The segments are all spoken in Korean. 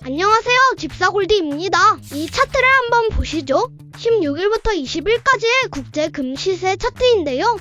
안녕하세요, 집사골디입니다. 이 차트를 한번 보시죠. 16일부터 20일까지의 국제 금시세 차트인데요.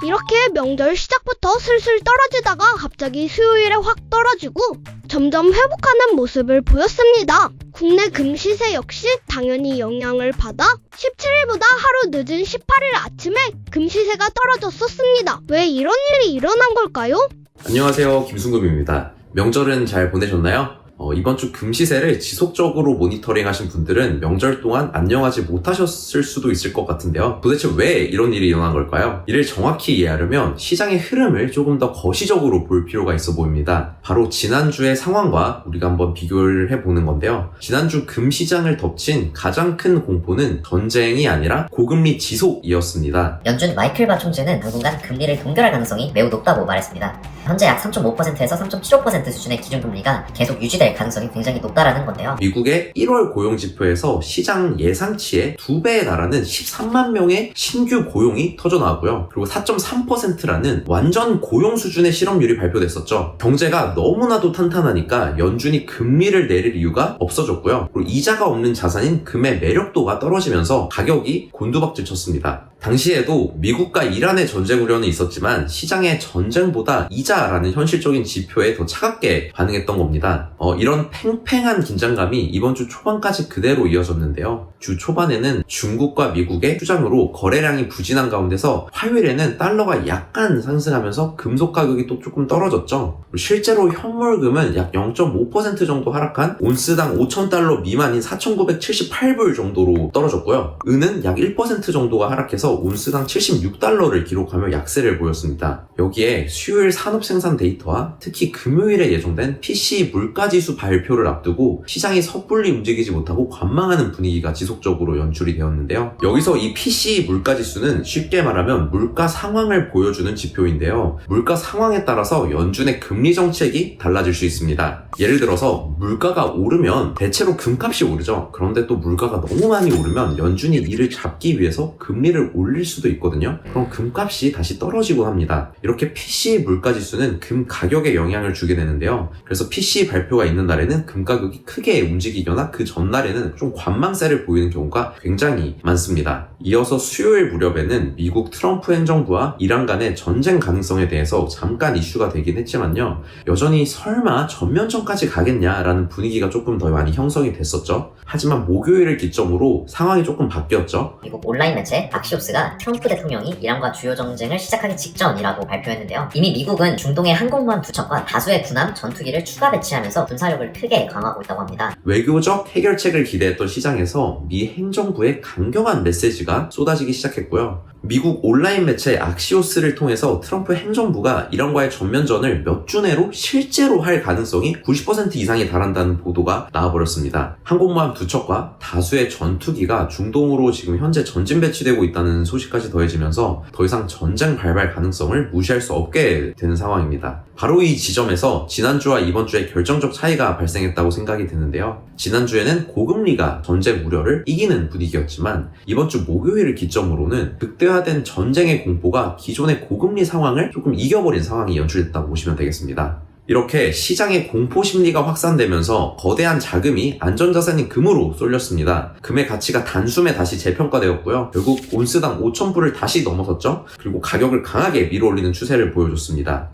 이렇게 명절 시작부터 슬슬 떨어지다가 갑자기 수요일에 확 떨어지고 점점 회복하는 모습을 보였습니다. 국내 금시세 역시 당연히 영향을 받아 17일보다 하루 늦은 18일 아침에 금시세가 떨어졌었습니다. 왜 이런 일이 일어난 걸까요? 안녕하세요, 김순금입니다. 명절은 잘 보내셨나요? 이번 주 금시세를 지속적으로 모니터링 하신 분들은 명절 동안 안녕하지 못하셨을 수도 있을 것 같은데요. 도대체 왜 이런 일이 일어난 걸까요? 이를 정확히 이해하려면 시장의 흐름을 조금 더 거시적으로 볼 필요가 있어 보입니다. 바로 지난주의 상황과 우리가 한번 비교를 해보는 건데요. 지난주 금시장을 덮친 가장 큰 공포는 전쟁이 아니라 고금리 지속이었습니다. 연준 마이클 총재는 당분간 금리를 동결할 가능성이 매우 높다고 말했습니다. 현재 약 3.5%에서 3.75% 수준의 기준금리가 계속 유지될 가능성이 굉장히 높다라는 건데요. 미국의 1월 고용지표에서 시장 예상치의 2배에 달하는 13만 명의 신규 고용이 터져나왔고요. 그리고 4.3%라는 완전 고용 수준의 실업률이 발표됐었죠. 경제가 너무나도 탄탄하니까 연준이 금리를 내릴 이유가 없어졌고요. 그리고 이자가 없는 자산인 금의 매력도가 떨어지면서 가격이 곤두박질 쳤습니다. 당시에도 미국과 이란의 전쟁 우려는 있었지만 시장의 전쟁보다 이자라는 현실적인 지표에 더 차갑게 반응했던 겁니다. 이런 팽팽한 긴장감이 이번 주 초반까지 그대로 이어졌는데요. 주 초반에는 중국과 미국의 휴장으로 거래량이 부진한 가운데서 화요일에는 달러가 약간 상승하면서 금속 가격이 또 조금 떨어졌죠. 실제로 현물금은 약 0.5% 정도 하락한 온스당 5,000달러 미만인 4,978불 정도로 떨어졌고요. 은은 약 1% 정도가 하락해서 온스당 76달러를 기록하며 약세를 보였습니다. 여기에 수요일 산업 생산 데이터와 특히 금요일에 예정된 PCE 물가지수 발표를 앞두고 시장이 섣불리 움직이지 못하고 관망하는 분위기가 지속적으로 연출이 되었는데요. 여기서 이 PCE 물가지수는 쉽게 말하면 물가 상황을 보여주는 지표인데요. 물가 상황에 따라서 연준의 금리 정책이 달라질 수 있습니다. 예를 들어서 물가가 오르면 대체로 금값이 오르죠. 그런데 또 물가가 너무 많이 오르면 연준이 이를 잡기 위해서 금리를 올릴 수도 있거든요. 그럼 금값이 다시 떨어지곤 합니다. 이렇게 PCE 물가지수는 금 가격에 영향을 주게 되는데요. 그래서 PCE 발표가 있는 날에는 금 가격이 크게 움직이거나 그 전날에는 좀 관망세를 보이는 경우가 굉장히 많습니다. 이어서 수요일 무렵에는 미국 트럼프 행정부와 이란 간의 전쟁 가능성에 대해서 잠깐 이슈가 되긴 했지만요. 여전히 설마 전면전까지 가겠냐라는 분위기가 조금 더 많이 형성이 됐었죠. 하지만 목요일을 기점으로 상황이 조금 바뀌었죠. 미국 온라인 매체 악시오스가 트럼프 대통령이 이란과 주요 전쟁을 시작하기 직전이라고 발표했는데요. 이미 미국은 중동의 항공모함 2척과 다수의 군함, 전투기를 추가 배치하면서 군사력을 크게 강화하고 있다고 합니다. 외교적 해결책을 기대했던 시장에서 미 행정부의 강경한 메시지가 쏟아지기 시작했고요. 미국 온라인 매체 악시오스를 통해서 트럼프 행정부가 이란과의 전면전을 몇 주 내로 실제로 할 가능성이 90% 이상이 달한다는 보도가 나와버렸습니다. 항공모함 2척과 다수의 전투기가 중동으로 지금 현재 전진 배치되고 있다는 소식까지 더해지면서 더 이상 전쟁 발발 가능성을 무시할 수 없게 되는 상황입니다. 바로 이 지점에서 지난주와 이번 주에 결정적 차이가 발생했다고 생각이 드는데요. 지난주에는 고금리가 전쟁 우려를 이기는 분위기였지만 이번 주 목요일을 기점으로는 극대화된 전쟁의 공포가 기존의 고금리 상황을 조금 이겨버린 상황이 연출됐다고 보시면 되겠습니다. 이렇게 시장의 공포 심리가 확산되면서 거대한 자금이 안전자산인 금으로 쏠렸습니다. 금의 가치가 단숨에 다시 재평가되었고요. 결국 온스당 5,000불을 다시 넘어섰죠. 그리고 가격을 강하게 밀어올리는 추세를 보여줬습니다.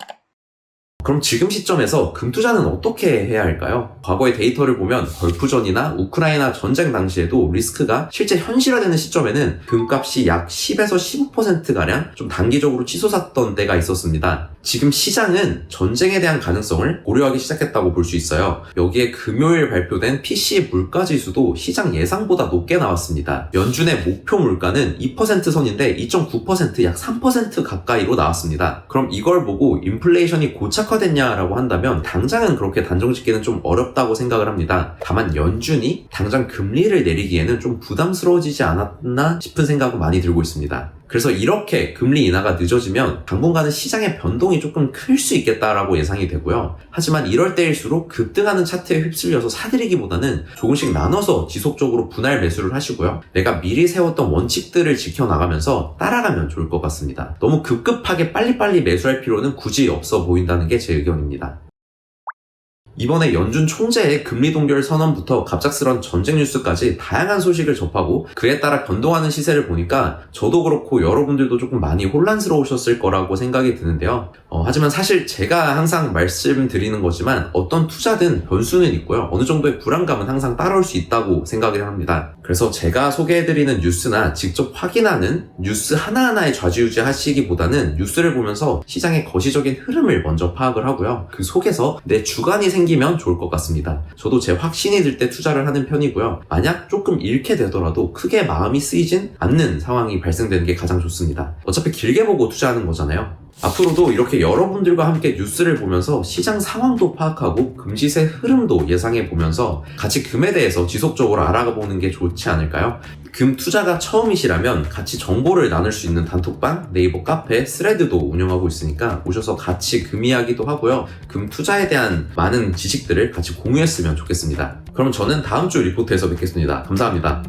그럼 지금 시점에서 금 투자는 어떻게 해야 할까요? 과거의 데이터를 보면 걸프전이나 우크라이나 전쟁 당시에도 리스크가 실제 현실화되는 시점에는 금값이 약 10에서 15%가량 좀 단기적으로 치솟았던 때가 있었습니다. 지금 시장은 전쟁에 대한 가능성을 고려하기 시작했다고 볼 수 있어요. 여기에 금요일 발표된 PCE 물가지수도 시장 예상보다 높게 나왔습니다. 연준의 목표 물가는 2% 선인데 2.9% 약 3% 가까이로 나왔습니다. 그럼 이걸 보고 인플레이션이 고착화됐냐라고 한다면 당장은 그렇게 단정짓기는 좀 어렵다고 생각을 합니다. 다만 연준이 당장 금리를 내리기에는 좀 부담스러워지지 않았나 싶은 생각은 많이 들고 있습니다. 그래서 이렇게 금리 인하가 늦어지면 당분간은 시장의 변동이 조금 클 수 있겠다라고 예상이 되고요. 하지만 이럴 때일수록 급등하는 차트에 휩쓸려서 사들이기보다는 조금씩 나눠서 지속적으로 분할 매수를 하시고요. 내가 미리 세웠던 원칙들을 지켜나가면서 따라가면 좋을 것 같습니다. 너무 급급하게 빨리빨리 매수할 필요는 굳이 없어 보인다는 게 제 의견입니다. 이번에 연준 총재의 금리 동결 선언부터 갑작스런 전쟁 뉴스까지 다양한 소식을 접하고 그에 따라 변동하는 시세를 보니까 저도 그렇고 여러분들도 조금 많이 혼란스러우셨을 거라고 생각이 드는데요. 하지만 사실 제가 항상 말씀드리는 거지만 어떤 투자든 변수는 있고요. 어느 정도의 불안감은 항상 따라올 수 있다고 생각을 합니다. 그래서 제가 소개해드리는 뉴스나 직접 확인하는 뉴스 하나하나에 좌지우지 하시기보다는 뉴스를 보면서 시장의 거시적인 흐름을 먼저 파악을 하고요. 그 속에서 내 주관이 생기면 좋을 것 같습니다. 저도 제 확신이 들 때 투자를 하는 편이고요. 만약 조금 잃게 되더라도 크게 마음이 쓰이진 않는 상황이 발생되는 게 가장 좋습니다. 어차피 길게 보고 투자하는 거잖아요. 앞으로도 이렇게 여러분들과 함께 뉴스를 보면서 시장 상황도 파악하고 금시세 흐름도 예상해 보면서 같이 금에 대해서 지속적으로 알아가 보는 게 좋지 않을까요? 금 투자가 처음이시라면 같이 정보를 나눌 수 있는 단톡방, 네이버 카페, 스레드도 운영하고 있으니까 오셔서 같이 금 이야기도 하고요. 금 투자에 대한 많은 지식들을 같이 공유했으면 좋겠습니다. 그럼 저는 다음 주 리포트에서 뵙겠습니다. 감사합니다.